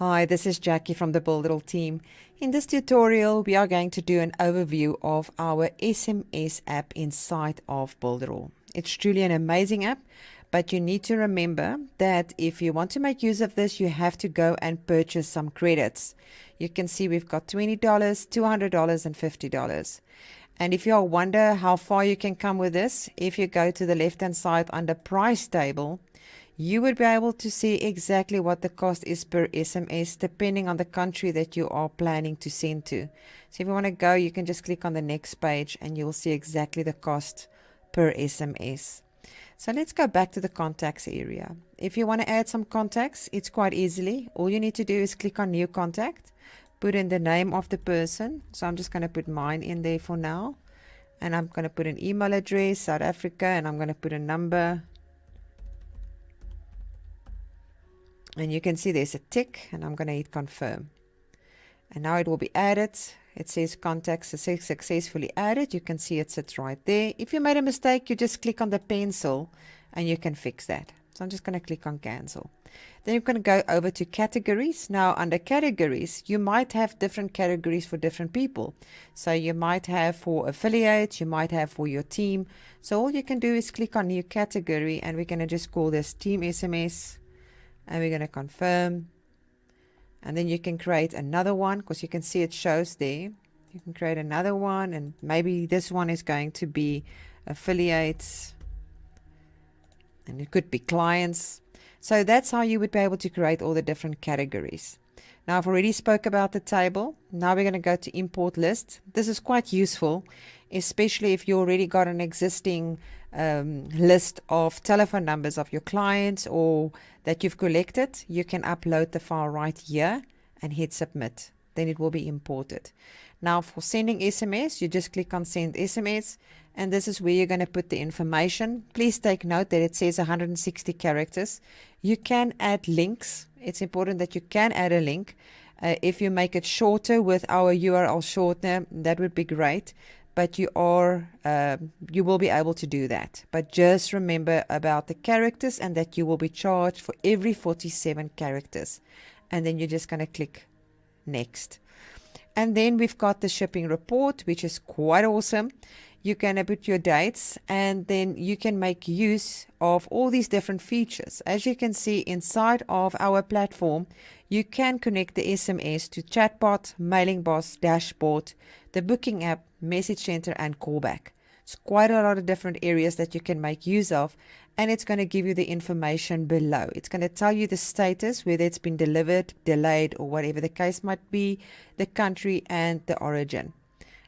Hi, this is Jackie from the Builderall team. In this tutorial, we are going to do an overview of our SMS app inside of Builderall. It's truly an amazing app, but you need to remember that if you want to make use of this, you have to go and purchase some credits. You can see we've got $20, $200, and $50. And if you wonder how far you can come with this, if you go to the left-hand side under price table, you would be able to see exactly what the cost is per SMS depending on the country that you are planning to send to. So if you want to go, you can just click on the next page and you will see exactly the cost per SMS. So let's go back to the contacts area. If you want to add some contacts, it's quite easily. All you need to do is click on new contact, put in the name of the person. So I'm just going to put mine in there for now. And I'm going to put an email address, South Africa, and I'm going to put a number. And you can see there's a tick, and I'm going to hit confirm. And now it will be added. It says contacts successfully added. You can see it sits right there. If you made a mistake, you just click on the pencil and you can fix that. So I'm just going to click on cancel. Then you're going to go over to categories. Now under categories, you might have different categories for different people. So you might have for affiliates, you might have for your team. So all you can do is click on new category, and we're going to just call this team SMS. And we're going to confirm, and then you can create another one because you can see it shows there. You can create another one, and maybe this one is going to be affiliates, and it could be clients. So that's how you would be able to create all the different categories. Now I've already spoke about the table. Now we're going to go to import list. This is quite useful, especially if you already got an existing list of telephone numbers of your clients or that you've collected. You can upload the file right here and hit submit. Then it will be imported. Now for sending SMS, you just click on send SMS, and this is where you're going to put the information. Please take note that it says 160 characters. You can add links. It's important that you can add a link. If you make it shorter with our URL shortener, that would be great. But you will be able to do that. But just remember about the characters, and that you will be charged for every 47 characters. And then you're just going to click next. And then we've got the shipping report, which is quite awesome. You can put your dates, and then you can make use of all these different features. As you can see inside of our platform, you can connect the SMS to chatbot, mailing boss, dashboard, the booking app, message center, and callback. It's quite a lot of different areas that you can make use of, and it's going to give you the information below. It's going to tell you the status, whether it's been delivered, delayed, or whatever the case might be, the country, and the origin.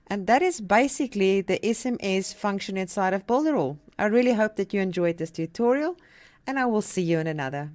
And that is basically the SMS function inside of Builderall. I really hope that you enjoyed this tutorial, and I will see you in another.